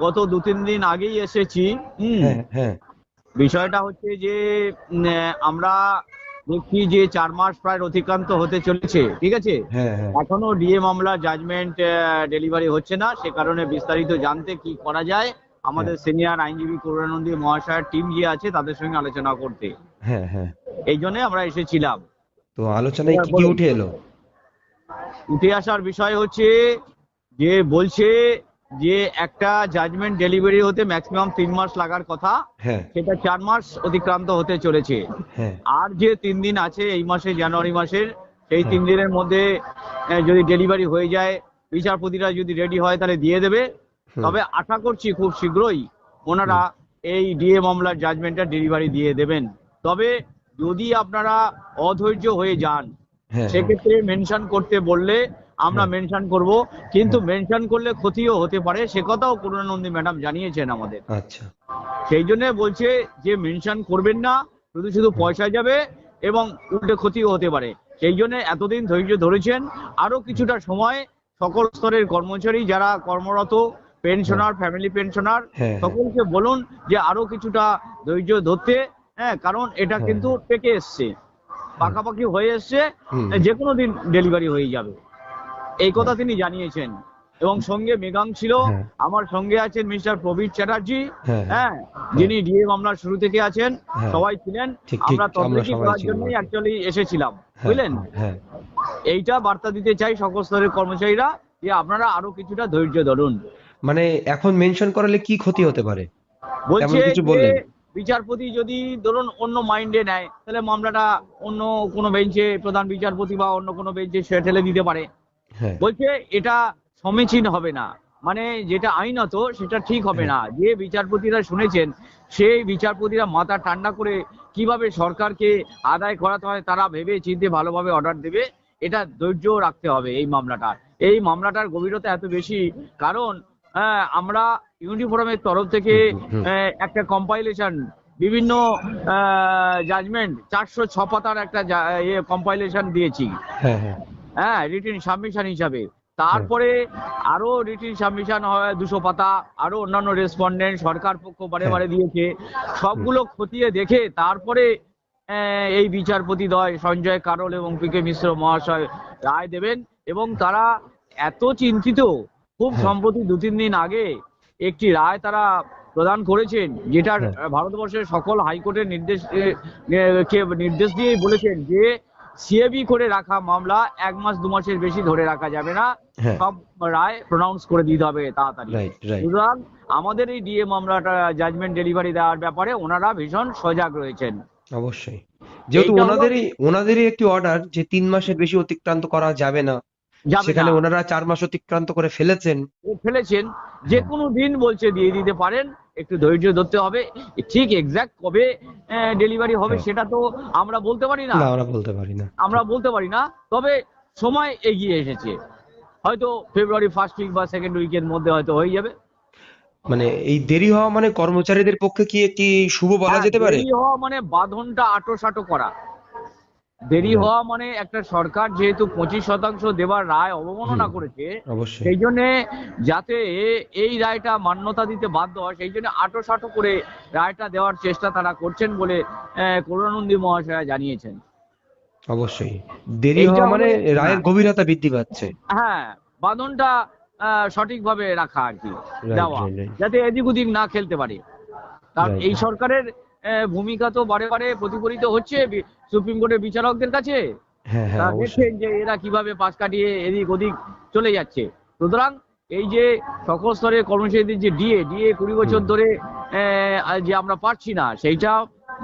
গত 2-3 দিন আগেই এসেছি। হুম। হ্যাঁ হ্যাঁ বিষয়টা হচ্ছে যে আমরা দেখছি যে 4 মাস প্রায় অতিক্রান্ত হতে চলেছে, ঠিক আছে। হ্যাঁ হ্যাঁ এখনো ডিএ মামলা জাজমেন্ট ডেলিভারি হচ্ছে না। সে কারণে বিস্তারিত জানতে কি করা যায় হ্যাঁ আমাদের সিনিয়র আইনজীবী করুণানন্দী মহাশয়ের টিম যে আছে তাদের সঙ্গে আলোচনা করতে, হ্যাঁ হ্যাঁ। এই জন্য আমরা এসেছিলাম। তো আলোচনায় এবার কি কি বলুন। উঠে এলো? উঠে আসার বিষয় হচ্ছে যে বলছে যে একটা জাজমেন্ট ডেলিভারি হতে ম্যাক্সিমাম 3 মাস লাগার কথা, হ্যাঁ সেটা 4 মাস অতিক্রান্ত হতে চলেছে। হ্যাঁ আর যে 3 দিন আছে এই মাসে, জানুয়ারি মাসের, সেই হ্যাঁ 3 দিনের মধ্যে যদি ডেলিভারি হয়ে যায়, বিচারপতিরা যদি রেডি হয় তাহলে দিয়ে দেবে। হুম তবে আশা করছি খুব শীঘ্রই ওনারা হুম এই ডিএ মামলার জাজমেন্টটা ডেলিভারি দিয়ে দেবেন। তবে যদি আপনারা অধৈর্য হয়ে যান, হ্যাঁ হ্যাঁ সেক্ষেত্রে মেনশন করতে বললে আমরা হ্যাঁ মেনশন করব, কিন্তু হ্যাঁ। মেনশন করলে ক্ষতিও হতে পারে, সে কথাও করুণানন্দী ম্যাডাম জানিয়েছেন আমাদের। আচ্ছা। সেই জন্য বলছে যে মেনশন করবেন না, শুধু শুধু হুম পয়সা যাবে এবং উল্টে ক্ষতিও হতে পারে। সেই জন্য এতদিন ধৈর্য ধরেছেন। আরো হুম, কিছুটা সময় সকল স্তরের কর্মচারী যারা কর্মরত, হ্যাঁ পেনশনার, ফ্যামিলি পেনশনার, হ্যাঁ হ্যাঁ সকলকে বলুন যে আরো কিছুটা ধৈর্য ধরতে। হ্যাঁ, কারণ এটা হ্যাঁ কিন্তু হ্যাঁ পেকে এসছে, হ্যাঁ। পাকাপাকি হয়ে এসছে। হুম যে কোনো দিন ডেলিভারি হয়ে যাবে, এই কথা হ্যাঁ তিনি জানিয়েছেন। এবং সঙ্গে মেগাং ছিল, হ্যাঁ আমার সঙ্গে আছেন মিস্টার প্রবীর চ্যাটার্জি। হ্যাঁ হ্যাঁ হ্যাঁ, হ্যাঁ যিনি ডিএ মামলার শুরু থেকে আছেন, হ্যাঁ। সবাই ছিলেন। ঠিক ঠিক, আমরা আমরা তদারকি সবাই করার ছিল জন্যই বটে। অ্যাকচুয়ালি এসেছিলাম, হ্যাঁ বুঝলেন। হ্যাঁ। এইটা বার্তা দিতে চাই সকল স্তরের কর্মচারীরা যে আপনারা আরো কিছুটা ধৈর্য ধরুন। মানে এখন মেনশন করালে কি ক্ষতি হতে পারে, তেমন বলছে কিছু যে বললেন? বিচারপতি যদি ধরুন অন্য মাইন্ডে নেয়, তাহলে মামলাটা অন্য কোনো বেঞ্চে, প্রধান বিচারপতি বা অন্য কোনো বেঞ্চে সে ঠেলে দিতে পারে। হ্যাঁ বলছে এটা সমীচীন হবে না, মানে যেটা আইনত সেটা ঠিক হবে হ্যাঁ না। যে বিচারপতিরা শুনেছেন, সেই বিচারপতিরা মাথা ঠান্ডা করে কিভাবে সরকারকে আদায় করাতে হয় তারা ভেবে চিন্তে ভালোভাবে অর্ডার দেবে। এটা ধৈর্য রাখতে হবে এই মামলাটার। এই মামলাটার গভীরতা এত বেশি, কারণ আমরা ইউনিটি ফোরামের তরফ থেকে হুম হুম হুম। একটা কম্পাইলেশন, বিভিন্ন জাজমেন্ট, 406 পাতার একটা কম্পাইলেশন দিয়েছি। হ্যাঁ হ্যাঁ হ্যাঁ, রিটিন সাবমিশন হিসাবে। হ্যাঁ তারপরে আরো রিটিন সাবমিশন হয় 200 পাতা, আরো অন্যান্য রেসপন্ডেন্ট সরকার পক্ষ বারে হ্যাঁ। বারে দিয়েছে। হুম সবগুলো খতিয়ে দেখে তারপরে এই বিচারপতি দ্বয় সঞ্জয় কারোল এবং পিকে মিশ্র মহাশয় রায় দেবেন। এবং তারা এত চিন্তিত, খুব হ্যাঁ সম্প্রতি 2-3 দিন আগে একটি রায় তারা প্রদান করেছেন, যেটার হ্যাঁ ভারতবর্ষের সকল হাইকোর্টের কে নির্দেশ দিয়েই বলেছেন যে সিএবি করে রাখা মামলা 1 মাস 2 মাসের বেশি ধরে রাখা যাবে না, হ্যাঁ। সব রায় প্রনাউন্স করে দিতে হবে তাড়াতাড়ি। Right right. সুতরাং আমাদের এই ডিএ মামলাটা জাজমেন্ট ডেলিভারি দেওয়ার ব্যাপারে ওনারা ভীষণ সজাগ রয়েছেন। অবশ্যই। যেহেতু এইটা হলো, ওনাদেরই একটি অর্ডার যে 3 মাসের বেশি অতিক্রান্ত করা যাবে না, যাবে না, সেখানে ওনারা 4 মাস অতিক্রান্ত করে ফেলেছেন। ফেলেছেন। যে হ্যাঁ কোনো দিন বলছে দিয়ে দিতে পারেন, একটু ধৈর্য ধরতে হবে। ঠিক এক্সাক্ট কবে ডেলিভারি হবে হ্যাঁ। সেটা তো আমরা বলতে পারি না, না, আমরা বলতে পারি না। আমরা বলতে পারি না। তবে সময় এগিয়ে এসেছে, হয়তো ফেব্রুয়ারি ফার্স্ট উইক বা সেকেন্ড উইকের মধ্যে হয়তো হয়ে যাবে। মানে এই দেরি হওয়া মানে কর্মচারীদের পক্ষে কি একটি শুভ বলা হ্যাঁ, যেতে পারে? দেরি হওয়া মানে বাঁধনটা আঁটোসাঁটো করা। দেরি রাইট। হওয়া মানে একটা সরকার যেহেতু 25% দেবার রায় অবমাননা হুম। করেছে, অবশ্যই। সেই জন্য যাতে এই রায়টা মান্যতা দিতে বাধ্য হয়, সেই জন্য আঁটোসাঁটো করে রায়টা দেওয়ার চেষ্টা তারা করছেন বলে করুণানন্দী মহাশয় জানিয়েছেন। অবশ্যই। দেরি এইটা হওয়া মানে হলো, রায়ের হ্যাঁ গভীরতা বৃদ্ধি পাচ্ছে। হ্যাঁ, বাঁধনটা সঠিকভাবে রাখা আর কি, রাইট দেওয়া, রাইট রাইট যাতে এদিক ওদিক না খেলতে পারে। কারণ রাইট। এই সরকারের ভূমিকা তো বারে বারে প্রতিফলিত হচ্ছে সুপ্রিম কোর্টের বিচারকদের কাছে। হ্যাঁ হ্যাঁ তারা অবশ্যই। দেখছেন যে এরা কিভাবে পাশ কাটিয়ে এদিক ওদিক চলে যাচ্ছে। সুতরাং এই যে সকল স্তরের কর্মচারীদের যে ডিএ ডিএ 20 বছর হুম। ধরে যে আমরা পাচ্ছি না, সেইটা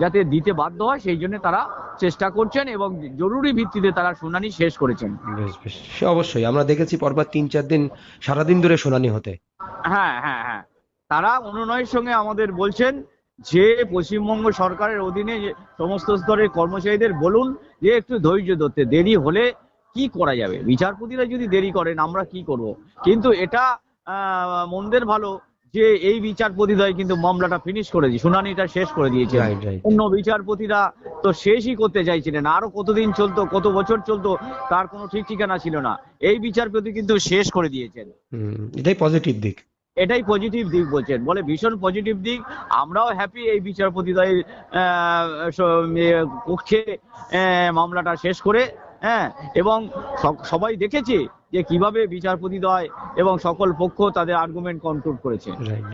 যাতে দিতে বাধ্য হয় সেই জন্য তারা চেষ্টা করছেন এবং জরুরি ভিত্তিতে তারা শুনানি শেষ করেছেন। বেশ বেশ, সে অবশ্যই আমরা দেখেছি পরপর 3-4 দিন সারাদিন ধরে শুনানি হতে। হ্যাঁ হ্যাঁ হ্যাঁ, তারা অনুনয়ের সঙ্গে আমাদের বলছেন যে পশ্চিমবঙ্গ সরকারের অধীনে যে সমস্ত স্তরের কর্মচারীদের বলুন যে একটু ধৈর্য ধরতে, দেরি হলে কি করা যাবে, বিচারপতিরা যদি দেরি করেন আমরা কি করব। কিন্তু এটা মন্দের ভালো যে এই বিচারপতিদ্বয় কিন্তু মামলাটা ফিনিশ করে শুনানিটা শেষ করে দিয়েছেন। Right right. অন্য বিচারপতিরা তো শেষই করতে চাইছিলেন, আরো কতদিন চলতো, কত বছর চলতো, তার কোনো ঠিক ঠিকানা ছিল না। এই বিচারপতি কিন্তু শেষ করে দিয়েছেন। এটাই পজিটিভ দিক। এটাই পজিটিভ দিক বলছেন, বলে ভীষণ পজিটিভ দিক। আমরাও হ্যাপি এই বিচারপতিদ্বয়ের পক্ষে মামলাটা শেষ করে। হ্যাঁ, এবং সবাই দেখেছে যে কিভাবে বিচারপতিদ্বয় এবং সকল পক্ষ তাদের আর্গুমেন্ট কন্ট্রোল করেছে। রাইট।